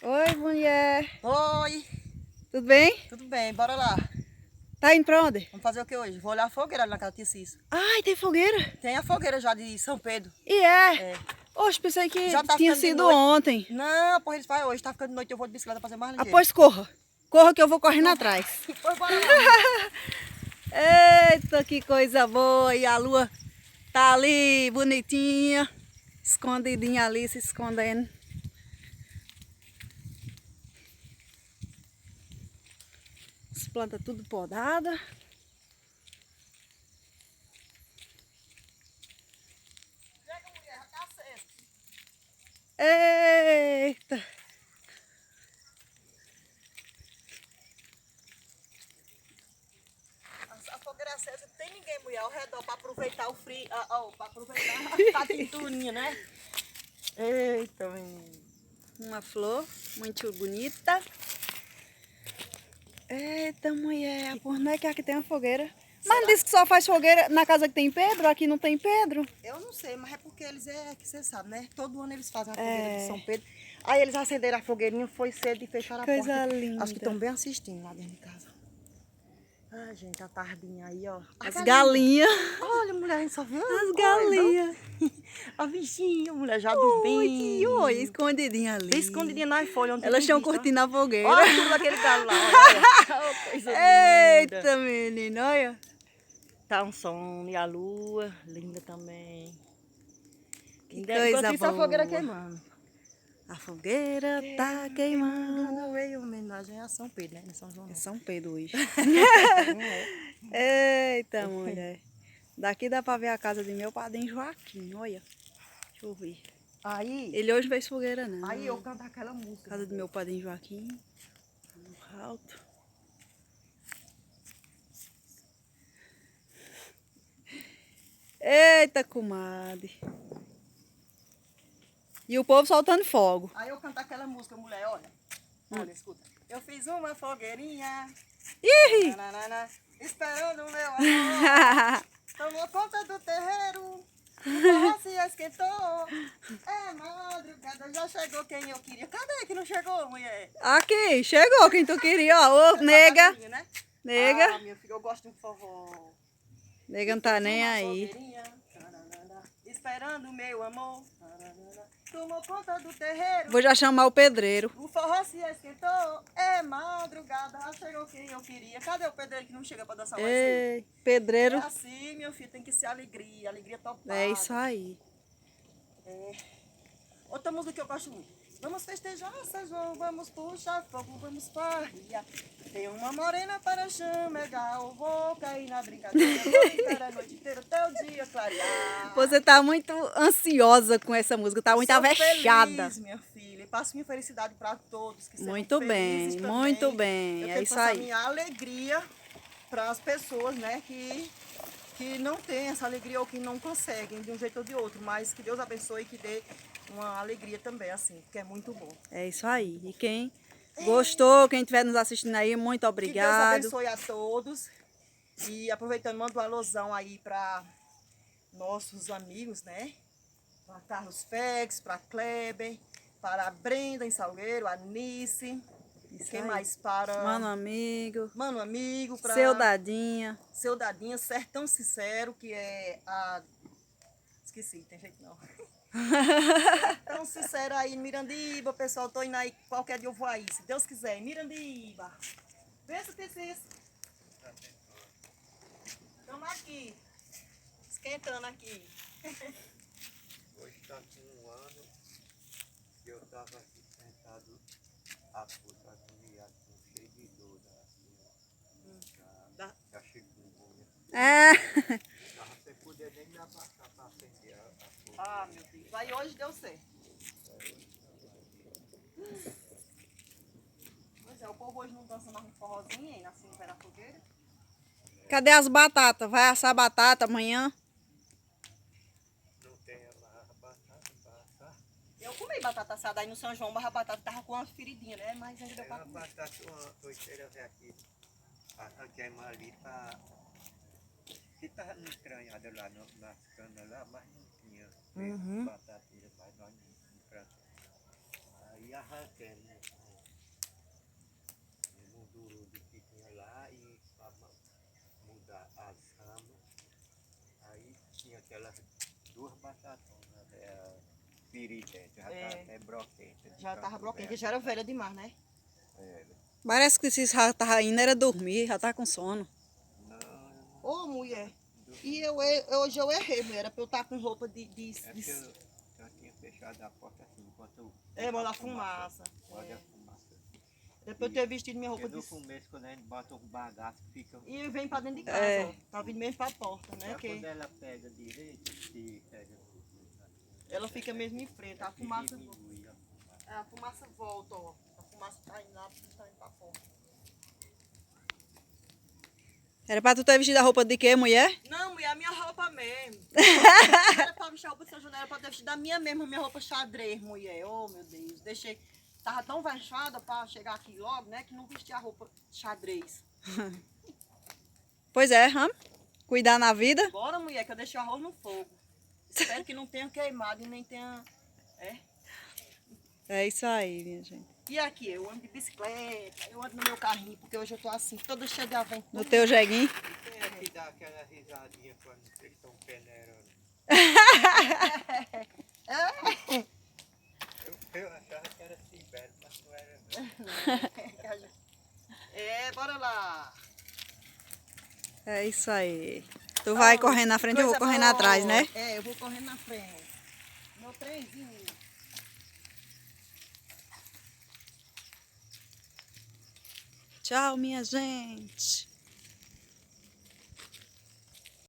Oi, mulher. Oi, Tudo bem? tudo bem, bora lá. Tá indo pra onde? Vamos fazer o que hoje? Vou olhar a fogueira ali na casa do Tia Cício. Ai, tem fogueira. Tem a fogueira já de São Pedro. E é? É. Oxe, pensei que Já tá tinha ficando de sido noite. ontem. Não, porra, eles fazem hoje, tá ficando de noite, eu vou de bicicleta fazer mais ligeiro. Após corra. Corra que eu vou correndo atrás. Pois bora lá. Eita, que coisa boa. E a lua tá ali, bonitinha. Escondidinha ali, se escondendo. As plantas tudo podadas. Chega, mulher, já tá aceso. Eita. A fogueira é acesa, não tem ninguém, mulher, ao redor pra aproveitar o frio, pra aproveitar a tinturinha, né? Eita, menina. Uma flor muito bonita. Eita, mulher, por onde é que aqui tem uma fogueira? Mas não disse que só faz fogueira na casa que tem Pedro? Aqui não tem Pedro? Eu não sei, mas é porque eles que você sabe, né? Todo ano eles fazem a fogueira de São Pedro. Aí eles acenderam a fogueirinha, foi cedo e fecharam a Coisa porta. linda. Acho que estão bem assistindo lá dentro de casa. Ah, gente, a tardinha aí, ó. As galinhas. Olha, mulher, a gente só viu As galinhas. A bichinha, mulher, já Oi, dormindo. oi, escondidinha ali. Bem escondidinha nas folhas. Onde Elas tem estão visto, ó. curtindo a fogueira. Olha tudo daquele galo lá, olha. Oh, coisa linda. Eita, menina, olha. Tá um som e a lua, linda também. Que Enquanto coisa isso, a fogueira boa. queimando. A fogueira tá queimando. Veio homenagem a São Pedro, né? Não é São João, É não. São Pedro hoje. É. Eita, mulher. Daqui dá pra ver a casa de meu padrinho Joaquim, olha. Deixa eu ver. Aí, Ele hoje fez fogueira, não. aí eu canto aquela música. Casa do meu padrinho Joaquim. No alto. Eita, comadre. E o povo soltando fogo. Aí eu canto aquela música, mulher, olha. Olha, escuta. Eu fiz uma fogueirinha. Ih! Nananana, esperando o meu amor. Tomou conta do terreiro. O forró se esquentou. É madrugada, já chegou quem eu queria. Cadê que não chegou, mulher? Aqui, chegou quem tu queria, ó. Ô, nega. Devagarinho, né? Nega. Ah, minha filha, eu gosto de um forró. Nega não tá nem Uma aí. fogueirinha, taranana, esperando o meu amor. Taranana, tomou conta do terreiro. Vou já chamar o pedreiro. O forró se esquentou. É madrugada, já chegou quem eu queria. Cadê o pedreiro que não chega pra dançar mais cedo? Ei, É pedreiro. assim, meu filho, tem que ser alegria. Alegria topada. É isso aí. Outra música que eu gosto muito. Vamos festejar, São João, vamos puxar fogo, vamos farrear. Tem uma morena para chamegar, eu vou cair na brincadeira. Vou brincar a noite inteira até o dia clarear. Você tá muito ansiosa com essa música, tá muito Sou avexada. feliz, minha filha. E passo minha felicidade para todos que sejam Muito felizes bem, também. muito bem. Eu É tento isso passar aí. minha alegria para as pessoas, né, que não têm essa alegria ou que não conseguem de um jeito ou de outro. Mas que Deus abençoe e que dê uma alegria também, assim, porque é muito bom. É isso aí. E quem gostou, quem estiver nos assistindo aí, muito Que Deus obrigado. abençoe a todos. E aproveitando, mando um alusão aí para nossos amigos, né? Para Carlos Fex, para Kleber, para a Brenda em Salgueiro, a Nice. Isso Quem aí. mais para... Mano amigo, Mano amigo, para seu dadinha. Seu Dadinha, Sertão Sincero, que é a... Esqueci, tem jeito não. Sertão Sincero aí em Mirandiba, pessoal, tô indo aí, qualquer dia eu vou aí, se Deus quiser, em Mirandiba. Pensa, Tessis. Estamos aqui, esquentando aqui. Hoje está com um ano que eu estava aqui sentado a puta agoniado, cheio de dor da chikungunya. É. Tava sem poder nem me abaixar para acender a puta. Ah, meu Deus, aí hoje deu certo. Pois é, o povo hoje não dança mais um forrozinho, hein, assim no pé da fogueira. Cadê as batatas? Vai assar batata amanhã? Não tem mais batata para assar. Eu comi batata assada aí no São João, mas a batata tava com uma feridinha, né, mas ainda deu Tem pra uma comer. batata, uma toiteira aqui, a queimar ali para... Que estava estranhada lá nas canas lá, mas não tinha Uhum. batatinha mais lá no canto. Aí arranquei, né? turudo que tinha lá e para mudar as ramas. Aí tinha aquelas duas batatonas, piritete, já tá até broquenta. de Já tava tanto bloqueio, que velho. já era velha demais, né? Parece que esses já tava indo era dormir, já tá com sono. Não, Ô, mulher. não. E hoje eu errei, mulher. Era pra eu estar com roupa de É porque eu já tinha fechado a porta assim, enquanto manda a fumaça. Pode a fumaça. Era pra eu ter vestido minha roupa Porque de... no começo, quando a gente bota o bagaço, fica... E vem pra dentro de casa, É. ó. Tá vindo mesmo pra porta, né? Só Que quando ela pega direito, se pega... ela fica mesmo em frente. A fumaça... diminui a fumaça. A fumaça volta, ó. A fumaça tá indo lá, tá indo pra porta. Era pra tu ter vestido a roupa de quê, mulher? Não, mulher, a minha roupa mesmo. Não era pra vestir a roupa de São João, era pra ter vestido a minha mesma, minha roupa xadrez, mulher. Oh, meu Deus. Deixei. Tava tão vexada pra chegar aqui logo, né? Que não vesti a roupa xadrez. Pois é, cuidar na vida. Bora, mulher, que eu deixei o arroz no fogo. Espero que não tenha queimado e nem tenha... É isso aí, minha gente. E aqui, eu ando de bicicleta, eu ando no meu carrinho, porque hoje eu tô assim, toda cheia de avento. No teu jeguinho. Quem é que dá aquela risadinha quando vocês estão peneirando? Eu achava que era Sibério, mas não era não. Bora lá. É isso aí. Tu vai correndo na frente, eu vou Coisa correndo boa. atrás, né? Eu vou correndo na frente. Meu trenzinho. Tchau, minha gente.